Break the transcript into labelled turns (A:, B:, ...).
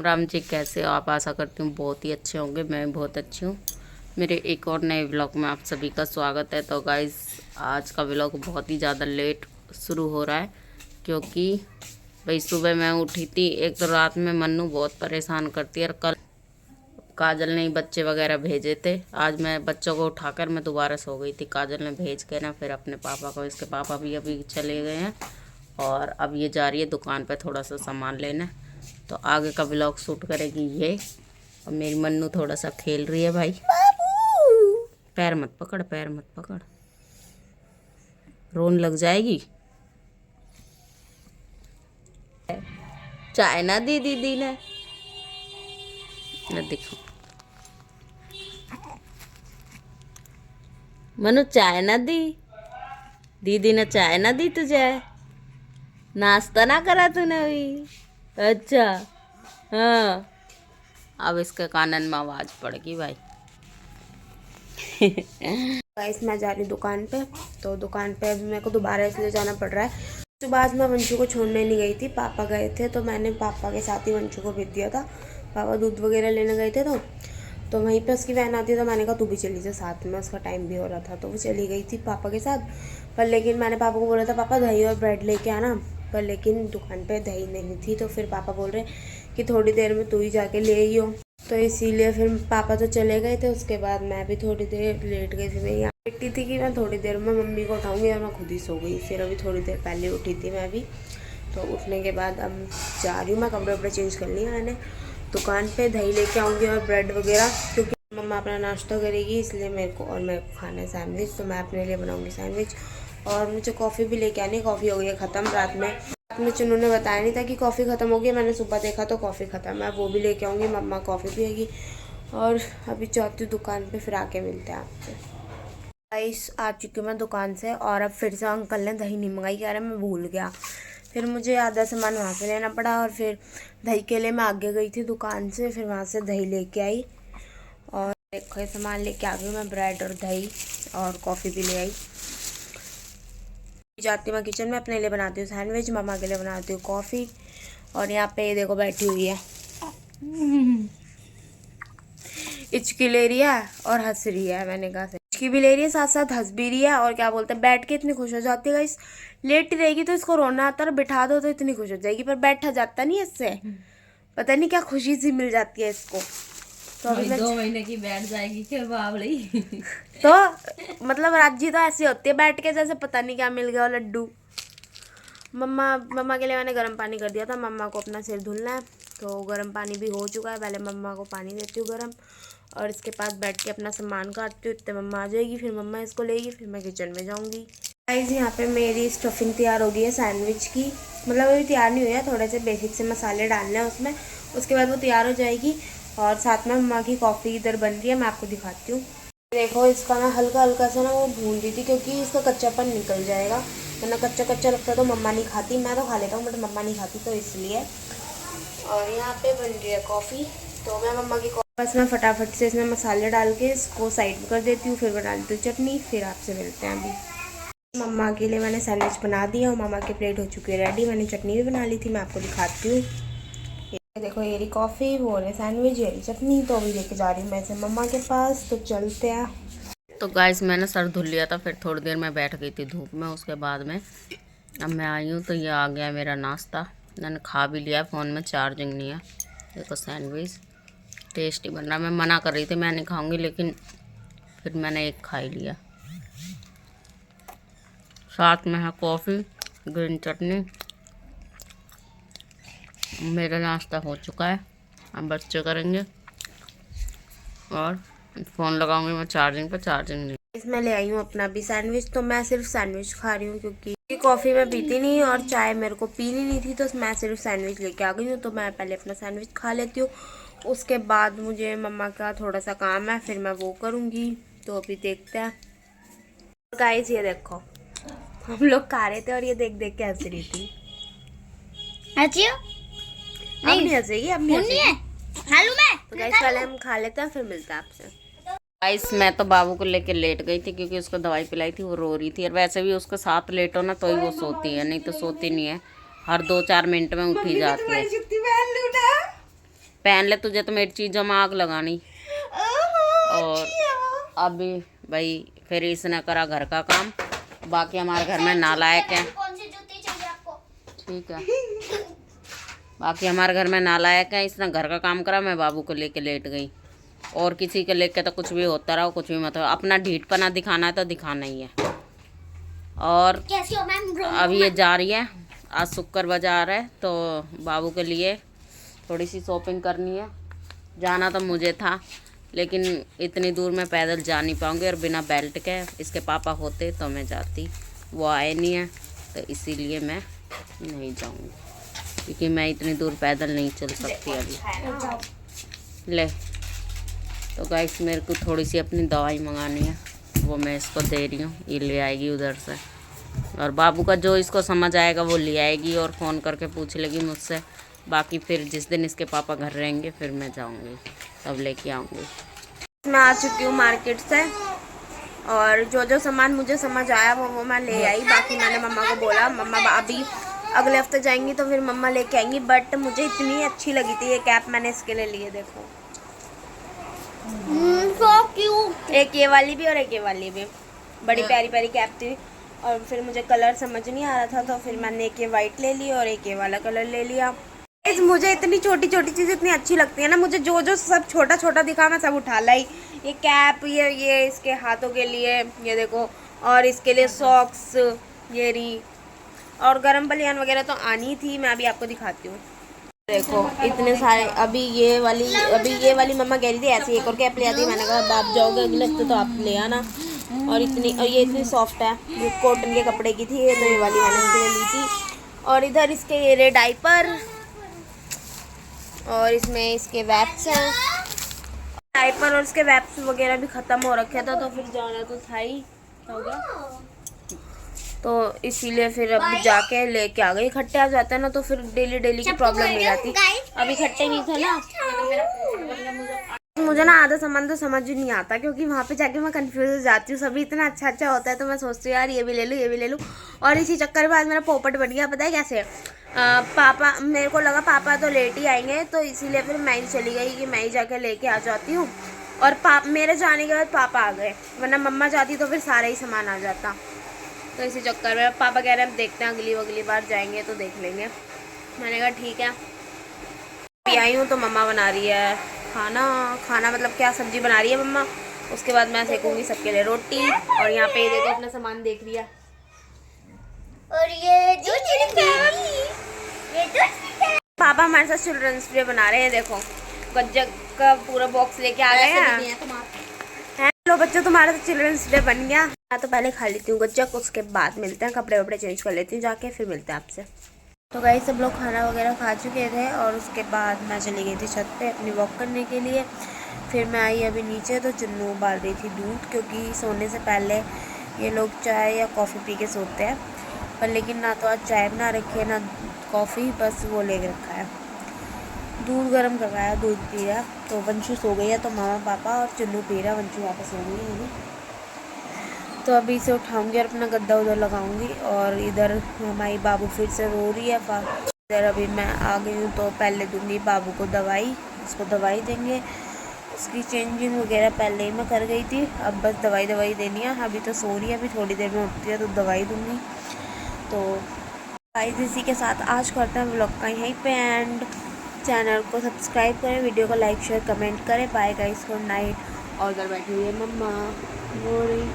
A: राम जी, कैसे हो आप? आशा करती हूँ बहुत ही अच्छे होंगे। मैं बहुत अच्छी हूँ। मेरे एक और नए व्लॉग में आप सभी का स्वागत है। तो गाइस, आज का व्लॉग बहुत ही ज़्यादा लेट शुरू हो रहा है क्योंकि भाई सुबह मैं उठी थी। एक तो रात में मन्नू बहुत परेशान करती है और कल काजल ने बच्चे वगैरह भेजे थे। आज मैं बच्चों को उठाकर मैं दोबारा सो गई थी। काजल ने भेज के ना फिर अपने पापा को, इसके पापा भी अभी चले गए हैं और अब ये जा रही है दुकान पे थोड़ा सा सामान लेने। तो आगे का ब्लॉग शूट करेगी ये। और मेरी मन्नू थोड़ा सा खेल रही है भाई। पैर मत पकड़, पैर मत पकड़, रोन लग जाएगी। चाय ना दी दीदी ने, न देखो मनु, चाय ना दी दीदी ने, चाय ना दी तुझे, नाश्ता ना करा तूने अभी। अच्छा हाँ, अब इसके कानन में आवाज पड़ेगी भाई।
B: गाइस, मैं जा रही हूँ दुकान पे। तो दुकान पे अभी मेरे को दोबारा इसलिए जाना पड़ रहा है। सुबह आज मैं वंशु को छोड़ने नहीं गई थी, पापा गए थे तो मैंने पापा के साथ ही वंशु को भेज दिया था। पापा दूध वगैरह लेने गए थे तो वहीं पे उसकी वैन आती है। तो मैंने कहा तू भी चली जा साथ में, उसका टाइम भी हो रहा था तो वो चली गई थी पापा के साथ। पर लेकिन मैंने पापा को बोला था पापा दही और ब्रेड लेके आना, पर लेकिन दुकान पर दही नहीं थी। तो फिर पापा बोल रहे कि थोड़ी देर में तू ही जाके ले आई हो। तो इसीलिए फिर पापा तो चले गए थे। उसके बाद मैं भी थोड़ी देर लेट गई थी। मैं यहाँ बैठी थी कि मैं थोड़ी देर में मम्मी को उठाऊंगी और मैं खुद ही सो गई। फिर अभी थोड़ी देर पहले उठी थी मैं भी। तो उठने के बाद अब जा रही हूँ मैं, कपड़े वपड़े चेंज कर लिया मैंने। दुकान पे दही लेके आऊँगी और ब्रेड वगैरह, क्योंकि मम्मा अपना नाश्ता करेगी इसलिए मेरे को खाना है सैंडविच। तो मैं अपने लिए बनाऊँगी सैंडविच। और मुझे कॉफ़ी भी लेके आनी। कॉफ़ी हो गई है ख़त्म। रात में चुनू ने बताया नहीं था कि कॉफ़ी ख़त्म हो गई। मैंने सुबह देखा तो कॉफ़ी ख़त्म है। वो भी लेके आऊँगी, मम्मा कॉफ़ी पिएगी। और अभी चौथी दुकान पे फिर आके मिलते हैं आपसे। गाइस, आ चुकी हूँ मैं दुकान से और अब फिर से अंकल ने दही नहीं मंगाई, कह रहे मैं भूल गया। फिर मुझे आधा सामान वहाँ से लेना पड़ा और फिर दही के लिए मैं आगे गई थी दुकान से, फिर वहाँ से दही लेके आई। और देखो ये सामान लेके आ गई मैं, ब्रेड और दही और कॉफ़ी भी ले आई। जाती हूँ मैं किचन में, अपने लिए बनाती हूँ सैंडविच, मम्मा के लिए बनाती हूँ कॉफ़ी। और यहाँ पे देखो बैठी हुई है, इचकी ले रही है और हंस रही है। मैंने कहा इचकी भी ले रही है साथ साथ हंस भी रही है। और क्या बोलते हैं, बैठ के इतनी खुश हो जाती है। इस लेट रहेगी तो इसको रोना आता है, बिठा दो तो इतनी खुश हो जाएगी, पर बैठा जाता नहीं इससे। पता नहीं क्या खुशी सी मिल जाती है इसको। तो अभी
A: 2 महीने की बैठ जाएगी क्या बावली?
B: तो मतलब राजी तो ऐसी होती है बैठ के जैसे पता नहीं क्या मिल गया लड्डू। मम्मा के लिए मैंने गर्म पानी कर दिया था। मम्मा को अपना सिर धुलना है तो गर्म पानी भी हो चुका है। पहले मम्मा को पानी देती हूँ गर्म और इसके पास बैठ के अपना सामान काटती हूँ। इतने मम्मा आ जाएगी, फिर मम्मा इसको लेगी, फिर मैं किचन में जाऊँगी। गाइस, यहाँ पे मेरी स्टफिंग तैयार हो गई है सैंडविच की। मतलब अभी तैयार नहीं हुई है, थोड़े से बेसिक से मसाले डालने हैं उसमें, उसके बाद वो तैयार हो जाएगी। और साथ में मम्मा की कॉफ़ी इधर बन रही है, मैं आपको दिखाती हूँ। देखो इसका ना हल्का हल्का सा ना वो भून दी थी क्योंकि इसका कच्चापन निकल जाएगा, वरना कच्चा कच्चा लगता तो मम्मा नहीं खाती। मैं तो खा लेता हूँ बट मम्मा नहीं खाती, तो इसलिए। और यहाँ पे बन रही है कॉफ़ी। तो मैं मम्मा की बस मैं फटाफट से इसमें मसाले डाल के इसको साइड में कर देती हूँ, फिर बना देती हूँ चटनी। फिर आपसे मिलते हैं अभी। मम्मा के लिए मैंने सैंडविच बना दिया और मम्मा की प्लेट हो चुकी है रेडी। मैंने चटनी भी बना ली थी, मैं आपको दिखाती हूँ। देखो ये रही कॉफ़ी, वो रही सैंडविच, ये रही चटनी। तो अभी लेके जा रही हूँ मैं इसे मम्मा के पास, तो चलते हैं।
A: तो गाइस, मैंने सर धुल लिया था, फिर थोड़ी देर मैं बैठ गई थी धूप में। उसके बाद में अब मैं आई हूँ तो ये आ गया मेरा नाश्ता। मैंने खा भी लिया, फ़ोन में चार्जिंग नहीं है। देखो सैंडविच टेस्टी बन रहा। मैं मना कर रही थी मैं नहीं खाऊंगी, लेकिन फिर मैंने एक खा ही लिया। साथ में है कॉफ़ी, ग्रीन चटनी। मेरा नाश्ता हो चुका है, अब बच्चे करेंगे और फ़ोन लगाऊंगी मैं चार्जिंग पर, चार्जिंग नहीं।
B: इसमें ले आई हूँ अपना भी सैंडविच। तो मैं सिर्फ सैंडविच खा रही हूँ क्योंकि कॉफ़ी मैं पीती नहीं और चाय मेरे को पीनी नहीं थी, तो मैं सिर्फ सैंडविच लेके आ गई हूँ। तो मैं पहले अपना सैंडविच खा लेती हूँ, उसके बाद मुझे मम्मा का थोड़ा सा काम है, फिर मैं वो करूँगी। तो अभी देखते हैं। गाइस ये देखो, हम लोग खा रहे थे और ये देख देख के हंस रही थी। अब नहीं हंसेगी, अब नहीं हंसेगी। तो गाइस पहले हम खा लेते हैं, फिर मिलते हैं आपसे।
A: गाइस, मैं तो बाबू को लेके लेट गई थी क्योंकि उसको दवाई पिलाई थी, वो रो रही थी। और वैसे भी उसके साथ लेटो ना तो ही वो सोती है, नहीं तो सोती नहीं है। हर 2-4 मिनट में उठी जाती है। पहन ले, तुझे तो मेरी चीज़ों में आग लगानी। और अभी भाई फिर इसने करा घर का काम। बाकी हमारे घर में नालायक है, ठीक है, बाकी हमारे घर में नालायक है। इसने घर का काम करा, मैं बाबू को लेके लेट गई। और किसी के लेके तो कुछ भी होता रहा, कुछ भी मत हो, अपना ढीठपना दिखाना है तो दिखाना ही है। और अभी ये जा रही है, आज शुक्र बाजार है तो बाबू के लिए थोड़ी सी शॉपिंग करनी है। जाना तो मुझे था, लेकिन इतनी दूर मैं पैदल जा नहीं पाऊँगी, और बिना बेल्ट के। इसके पापा होते तो मैं जाती, वो आए नहीं है तो इसीलिए मैं नहीं जाऊँगी, क्योंकि मैं इतनी दूर पैदल नहीं चल सकती अभी। ले तो गाइस मेरे को थोड़ी सी अपनी दवाई मंगानी है, वो मैं इसको दे रही हूँ, ये ले आएगी उधर से। और बाबू का जो इसको समझ आएगा वो ले आएगी और फ़ोन करके पूछ लेगी मुझसे। बाकी फिर जिस दिन इसके पापा घर रहेंगे फिर मैं जाऊँगी, तब लेके आऊँगी।
B: मैं आ चुकी हूँ मार्केट से, और जो जो सामान मुझे समझ आया वो मैं ले आई। बाकी मैंने मम्मा को बोला, मम्मा अभी अगले हफ्ते जाएंगी तो फिर मम्मा लेके आएंगी। बट मुझे इतनी अच्छी लगी थी ये कैप, मैंने इसके लिए लिए। देखो so cute। एक ये वाली भी और एक ये वाली भी, बड़ी प्यारी प्यारी कैप थी। और फिर मुझे कलर समझ नहीं आ रहा था, तो फिर मैंने एक ये वाइट ले ली और एक ये वाला कलर ले लिया। मुझे इतनी छोटी छोटी चीज़ें इतनी अच्छी लगती है ना, मुझे जो जो सब छोटा छोटा दिखा मैं सब उठा लाई। ये कैप, ये इसके हाथों के लिए, ये देखो, और इसके लिए सॉक्स, ये री, और गरम बनियान वगैरह तो आनी थी। मैं अभी आपको दिखाती हूँ, देखो इतने सारे। अभी ये वाली मम्मा कह रही थी ऐसे एक और कैप ले आती। मैंने कहा आप जाओगे अगले हफ्ते तो आप ले आना। और ये इतनी सॉफ्ट है, ये कॉटन के कपड़े की थी ये, तो ये वाली मैंने इसके लिए ली थी। और इधर इसके ये रे डाइपर, और इसमें इसके वैप्स हैं। डाइपर और इसके वैप्स वगैरह भी ख़त्म हो रखे थे, तो फिर जाना तो था ही, हो गया तो इसीलिए फिर अब जाके लेके आ गई। इकट्ठे आ जाते हैं ना तो फिर डेली डेली की प्रॉब्लम नहीं आती। अभी इकट्ठे नहीं थे ना, मुझे ना आधा सामान तो समझ ही नहीं आता, क्योंकि वहाँ पे जाके मैं कंफ्यूज हो जाती हूँ। सभी इतना अच्छा अच्छा होता है तो मैं सोचती हूँ यार ये भी ले लूँ, ये भी ले लूँ। और इसी चक्कर में आज मेरा पोपट बन गया। पता है कैसे? पापा, मेरे को लगा पापा तो लेट ही आएंगे, तो इसीलिए फिर मैं ही चली गई कि मैं ही जाके लेके आ जाती हूँ। और मेरे जाने के बाद पापा आ गए, वरना मम्मा जाती तो फिर सारा ही सामान आ जाता। तो इसी चक्कर में पापा कह रहे हैं देखते हैं अगली बार जाएंगे तो देख लेंगे। मैंने कहा ठीक है। अभी आई हूँ तो मम्मा बना रही है खाना मतलब क्या सब्जी बना रही है मम्मा। उसके बाद मैं सेकूंगी सबके लिए रोटी। और यहाँ पे देखो अपना सामान देख लिया। और ये पापा हमारे साथ चिल्ड्रंस डे बना रहे हैं। देखो गज्जक का पूरा बॉक्स लेके आ गए हैं। लो बच्चों, तुम्हारा तो चिल्ड्रंस डे बन गया। मैं तो पहले खा लेती हूँ गज्जक, उसके बाद मिलते हैं, कपड़े वपड़े चेंज कर लेती हूँ जाके, फिर मिलते हैं आपसे। तो गाइस सब लोग खाना वगैरह खा चुके थे, और उसके बाद मैं चली गई थी छत पे अपनी वॉक करने के लिए। फिर मैं आई अभी नीचे, तो चुन्नू उबाल रही थी दूध, क्योंकि सोने से पहले ये लोग चाय या कॉफ़ी पी के सोते हैं। पर लेकिन ना तो आज चाय बना रखी है ना कॉफ़ी, बस वो ले रखा है। दूध गर्म करवाया, दूध पी रहा। तो वंशु सो गई है, तो मामा पापा और चुन्नू पी रहा। वंशु वापस सो गई है। तो अभी इसे उठाऊंगी और अपना गद्दा उधर लगाऊंगी। और इधर हमारी बाबू फिर से रो रही है। इधर अभी मैं आ गई हूँ, तो पहले दूंगी बाबू को दवाई, उसको दवाई देंगे। उसकी चेंजिंग वगैरह पहले ही मैं कर गई थी, अब बस दवाई देनी है। अभी तो सो रही है, अभी थोड़ी देर में उठती है तो दवाई दूँगी। तो गाइस इसी के साथ आज करते हैं व्लॉग का यहीं पे एंड। चैनल को सब्सक्राइब करें, वीडियो को लाइक शेयर कमेंट करें। Bye guys, good night. और उधर बैठी हुई है मम्मा, रो रही।